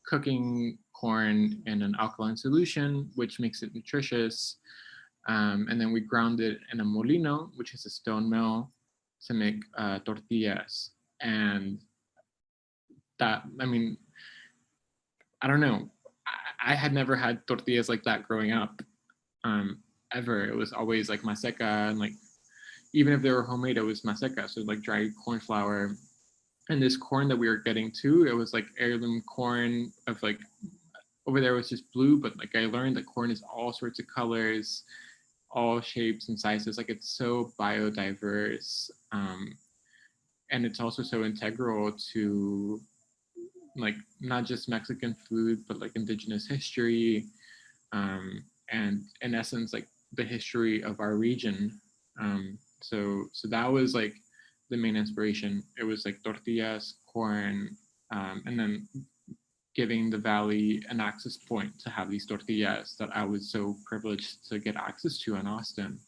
cooking corn in an alkaline solution, which makes it nutritious. And then we ground it in a molino, which is a stone mill, to make tortillas. And that, I mean, I don't know. I had never had tortillas like that growing up, ever. It was always like maseca, and like even if they were homemade, it was maseca, so like dried corn flour. And this corn that we were getting too, it was like heirloom corn of like, over there was just blue, but like I learned that corn is all sorts of colors, all shapes and sizes. Like it's so biodiverse, and it's also so integral to like not just Mexican food, but like indigenous history, and in essence, like the history of our region. So that was like the main inspiration. It was like tortillas, corn, and then giving the valley an access point to have these tortillas that I was so privileged to get access to in Austin.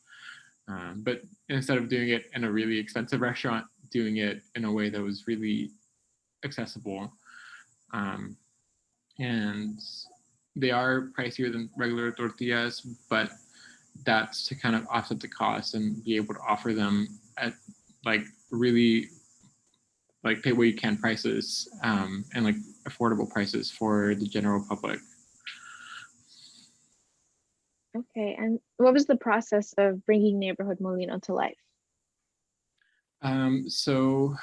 But instead of doing it in a really expensive restaurant, doing it in a way that was really accessible. Um, and they are pricier than regular tortillas, but that's to kind of offset the cost and be able to offer them at like really like pay what you can prices, and like affordable prices for the general public. okay, and what was the process of bringing Neighborhood Molino to life? So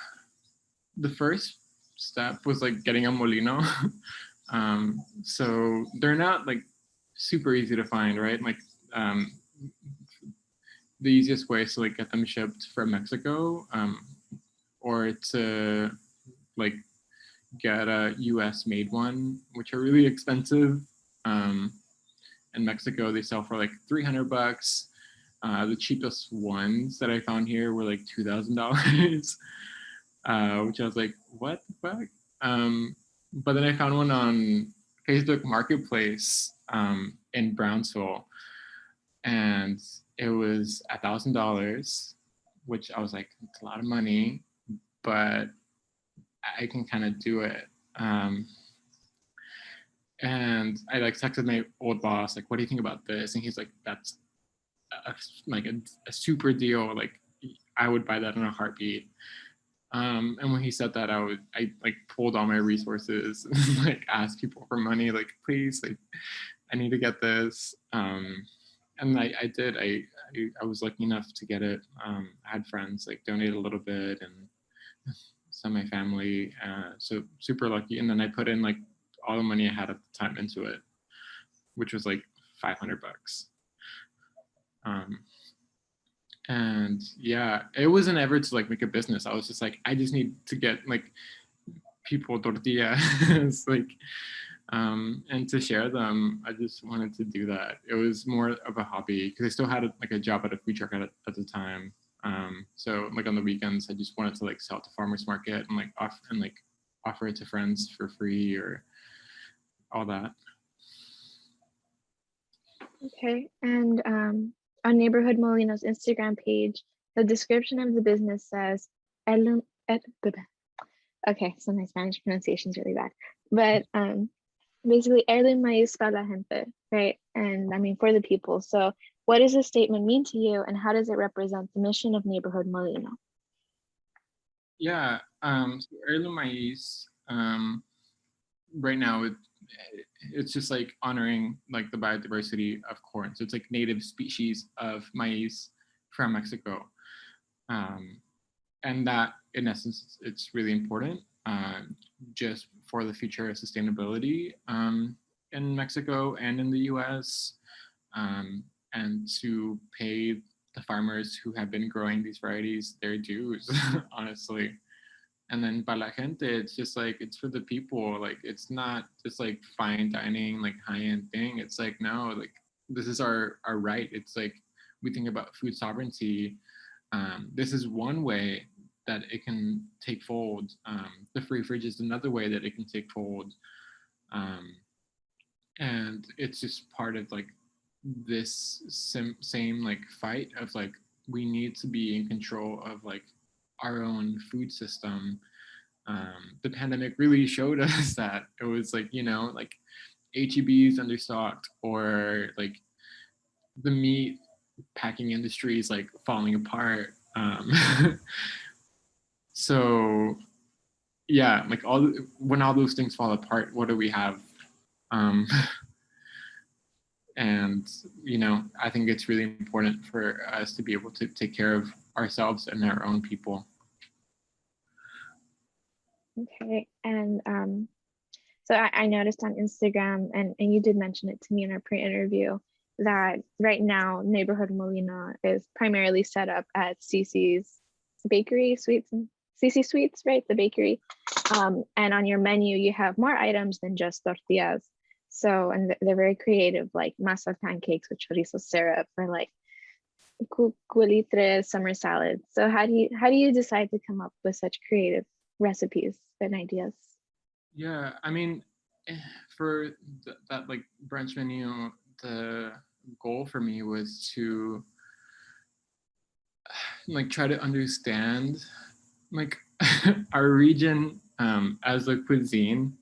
the first step was like getting a molino. So they're not like super easy to find, right? Like the easiest way is to like get them shipped from Mexico, or to like get a US made one, which are really expensive. In Mexico, they sell for like $300. The cheapest ones that I found here were like $2,000, which I was like, what the fuck? But then I found one on Facebook Marketplace, in Brownsville, and it was $1,000, which I was like, it's a lot of money, but I can kind of do it. And I like texted my old boss, like, what do you think about this? And he's like, that's like a super deal. Like, I would buy that in a heartbeat. And when he said that, I like pulled all my resources and like asked people for money, like, please, like, I need to get this. And I did. I was lucky enough to get it. I had friends like donate a little bit, and some of my family. So super lucky. And then I put in like all the money I had at the time into it, which was like $500. And yeah, it wasn't ever to like make a business. I was just like, I just need to get like people tortillas, like, and to share them. I just wanted to do that. It was more of a hobby because I still had like a job at a food truck at the time. So like on the weekends, I just wanted to like sell it to farmers market and like offer it to friends for free or all that. Okay, and on Neighborhood Molino's Instagram page, the description of the business says, okay, so my Spanish pronunciation is really bad, but basically heirloom maíz para la gente, right? And I mean, for the people. So what does this statement mean to you, and how does it represent the mission of Neighborhood Molino? Yeah, so heirloom maíz, right now it's just like honoring like the biodiversity of corn. So it's like native species of maize from Mexico. And that in essence, it's really important just for the future of sustainability in Mexico and in the US, and to pay the farmers who have been growing these varieties their dues, honestly. And then para la gente, it's just like, it's for the people. Like, it's not just like fine dining, like high-end thing. It's like, no, like this is our right. It's like, we think about food sovereignty. This is one way that it can take fold. The free fridge is another way that it can take fold. And it's just part of like this same like fight of like, we need to be in control of like our own food system. The pandemic really showed us that. It was like, you know, like HEB is understocked, or like the meat packing industry is like falling apart. So yeah, like when all those things fall apart, what do we have? And you know, I think it's really important for us to be able to take care of ourselves and our own people. Okay, and so I noticed on Instagram, and you did mention it to me in our pre-interview, that right now Neighborhood Molina is primarily set up at CC's Bakery Sweets, and CC Sweets, right? The bakery. And on your menu, you have more items than just tortillas. So, and they're very creative, like masa pancakes with chorizo syrup, or like culitre summer salad. So how do you decide to come up with such creative recipes and ideas? Yeah, I mean, for that like brunch menu, the goal for me was to like try to understand like our region as a cuisine.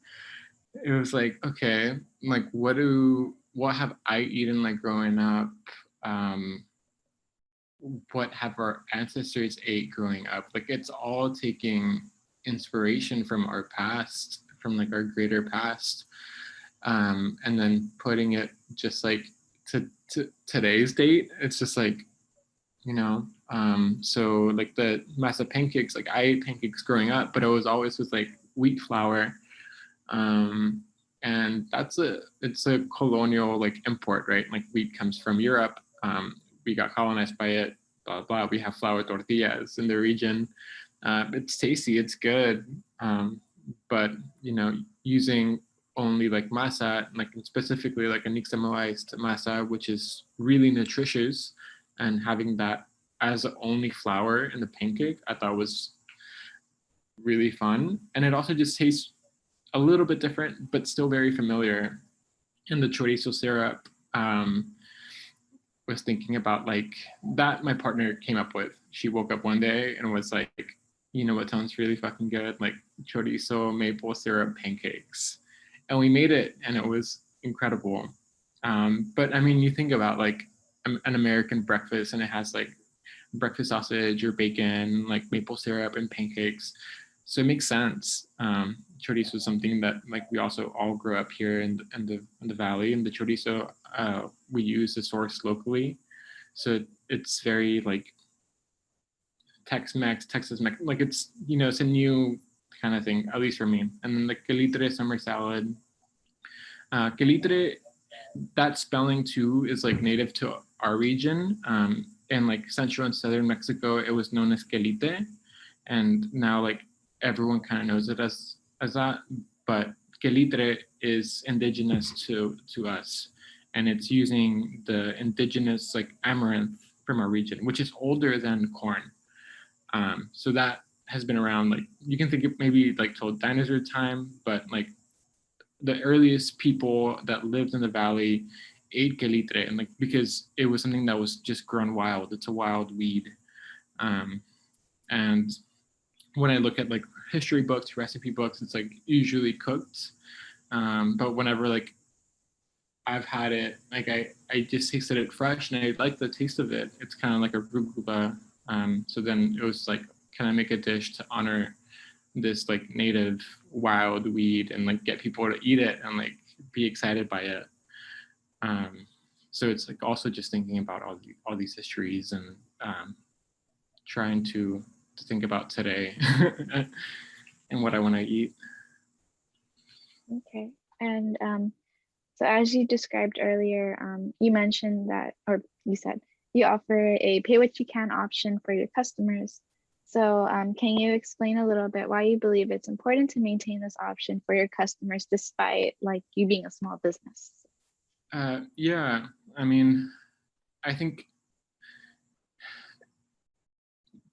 It was like, okay, like what have I eaten like growing up? What have our ancestors ate growing up? Like, it's all taking inspiration from our past, from like our greater past, and then putting it just like to today's date. It's just like, you know, so like the masa pancakes, like I ate pancakes growing up, but it was always with like wheat flour. And it's a colonial like import, right? Like wheat comes from Europe. We got colonized by it, blah, blah. We have flour tortillas in the region. It's tasty, it's good. But, you know, using only like masa, like specifically like a nixtamalized masa, which is really nutritious, and having that as the only flour in the pancake, I thought was really fun. And it also just tastes a little bit different, but still very familiar. And the chorizo syrup, was thinking about like that my partner came up with. She woke up one day and was like, you know what sounds really fucking good? Like chorizo maple syrup pancakes. And we made it, and it was incredible. But I mean, you think about like an American breakfast, and it has like breakfast sausage or bacon, like maple syrup and pancakes. So it makes sense. Chorizo is something that like we also all grew up here in the valley, and the chorizo we use is sourced locally. So it's very like Tex-Mex, Texas-Mex, like it's, you know, it's a new kind of thing, at least for me. And then the calitre summer salad. Calitre, that spelling too is like native to our region. In like central and southern Mexico, it was known as quelite, and now like everyone kind of knows it as that. But quelite is indigenous to us, and it's using the indigenous like amaranth from our region, which is older than corn. So that has been around, like you can think of maybe like till dinosaur time, but like the earliest people that lived in the valley ate calitre, and like because it was something that was just grown wild. It's a wild weed. And when I look at like history books, recipe books, it's like usually cooked. But whenever like I've had it, like I just tasted it fresh and I like the taste of it. It's kind of like a rugula. So then it was like, can I make a dish to honor this like native wild weed and like get people to eat it and like be excited by it. So it's like also just thinking about all these histories and trying to think about today and what I want to eat. Okay. And so as you described earlier, you mentioned that, or you said you offer a pay what you can option for your customers. So can you explain a little bit why you believe it's important to maintain this option for your customers despite like you being a small business? Yeah, I mean, I think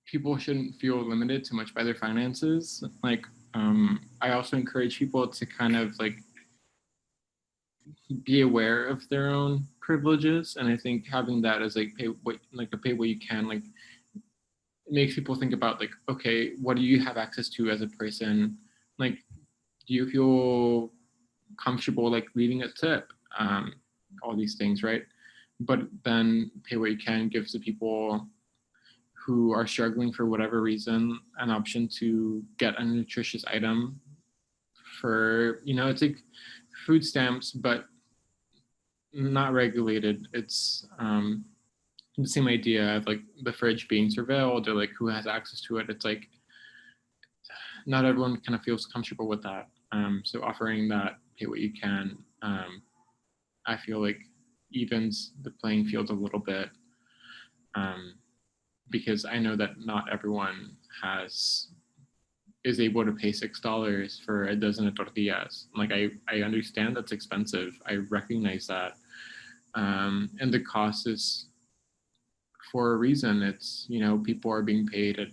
people shouldn't feel limited too much by their finances. Like, I also encourage people to kind of like be aware of their own privileges, and I think having that as like pay what you can, like it makes people think about like, okay, what do you have access to as a person? Like, do you feel comfortable like leaving a tip? All these things, right? But then pay what you can gives the people who are struggling for whatever reason an option to get a nutritious item for, it's like food stamps, but not regulated. It's the same idea of like the fridge being surveilled or like who has access to it. It's like not everyone kind of feels comfortable with that. So offering that pay what you can, I feel like evens the playing field a little bit, because I know that not everyone is able to pay $6 for a dozen of tortillas. Like I understand that's expensive. I recognize that, and the cost is for a reason. It's people are being paid at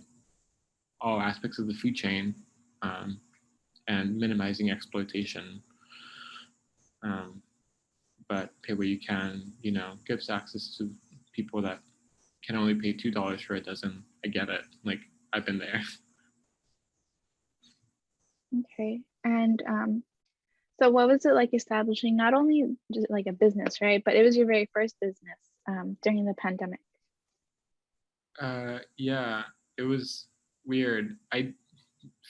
all aspects of the food chain, and minimizing exploitation. But pay what you can, gives access to people that can only pay $2 for a dozen. I get it. Like I've been there. Okay. And so what was it like establishing not only just like a business, right? But it was your very first business during the pandemic. Yeah, it was weird.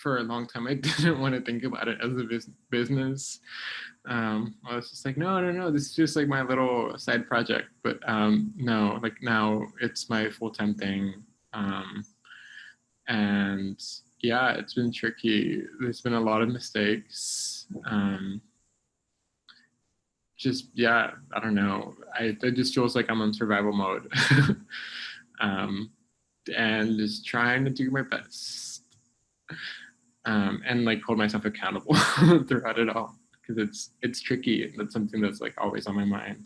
For a long time, I didn't want to think about it as a business. I was just like, no, this is just like my little side project. But no, like now it's my full-time thing. And yeah, it's been tricky. There's been a lot of mistakes. Just yeah, I don't know. It just feels like I'm on survival mode. And just trying to do my best, and like hold myself accountable throughout it all, because it's tricky. That's something that's like always on my mind.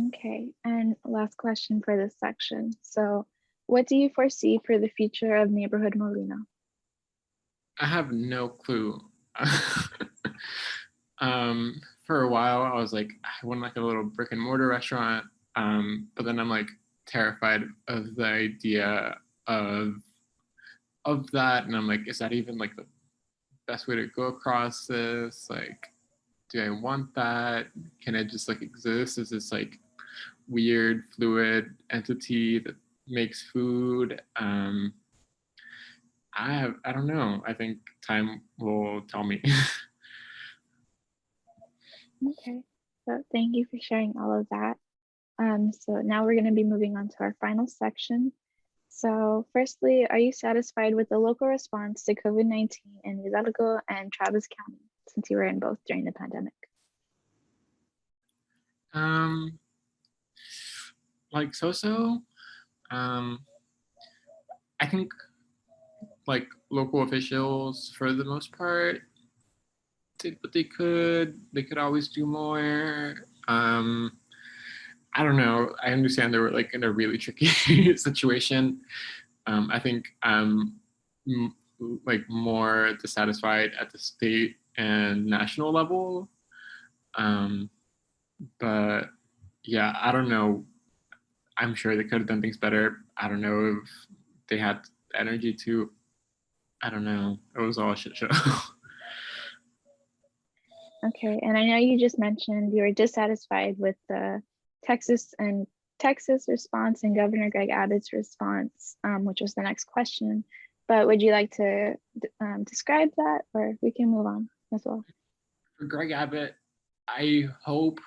Okay. And last question for this section. So what do you foresee for the future of Neighborhood Molina? I have no clue. For a while, I was like, I want like a little brick and mortar restaurant, but then I'm like terrified of the idea of that, and I'm like, is that even like the best way to go across this? Like, do I want that? Can it just like exist as this like weird fluid entity that makes food? I don't know. I think time will tell me. Okay. So thank you for sharing all of that. So now we're going to be moving on to our final section. So firstly, are you satisfied with the local response to COVID-19 in Hidalgo and Travis County, since you were in both during the pandemic? Um, like so-so. I think like local officials, for the most part, did what they could. They could always do more. I don't know. I understand they were like in a really tricky situation. I think like more dissatisfied at the state and national level. Um, but yeah, I don't know. I'm sure they could have done things better. I don't know if they had the energy to. I don't know. It was all a shit show. Okay, and I know you just mentioned you were dissatisfied with the Texas response and Governor Greg Abbott's response, which was the next question. But would you like to describe that, or we can move on as well? For Greg Abbott, I hope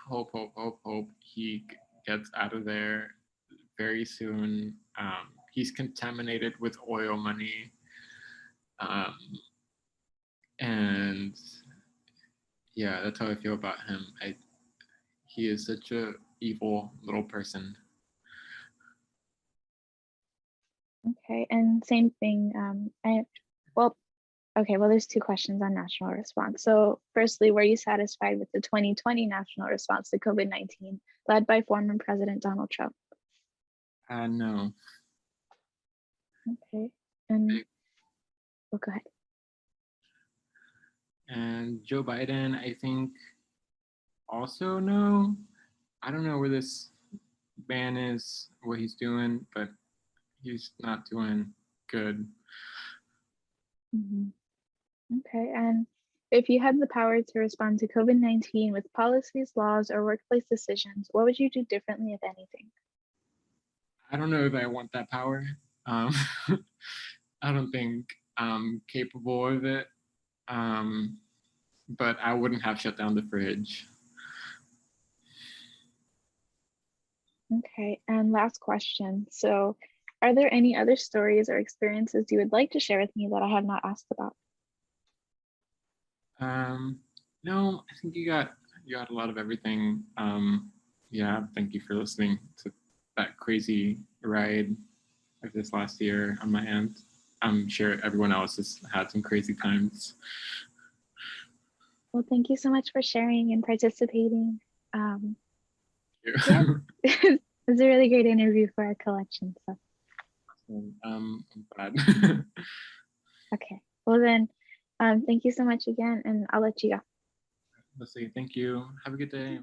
he gets out of there very soon. He's contaminated with oil money. And yeah, that's how I feel about him. He is such a evil little person. Okay, and same thing. There's two questions on national response. So firstly, were you satisfied with the 2020 national response to COVID-19 led by former President Donald Trump? No. Okay, and go ahead. And Joe Biden, I think, also no. I don't know where this man is, what he's doing, but he's not doing good. Okay, and if you had the power to respond to COVID-19 with policies, laws, or workplace decisions, what would you do differently, if anything? I don't know if I want that power. Um, I don't think I'm capable of it. But I wouldn't have shut down the fridge. Okay, and last question. So, are there any other stories or experiences you would like to share with me that I have not asked about? No, I think you got a lot of everything. Yeah, thank you for listening to that crazy ride of this last year on my end. I'm sure everyone else has had some crazy times. Well, thank you so much for sharing and participating. Yeah. It was a really great interview for our collection. So. I'm glad. Okay, well then, thank you so much again, and I'll let you go. Let's see. Thank you. Have a good day.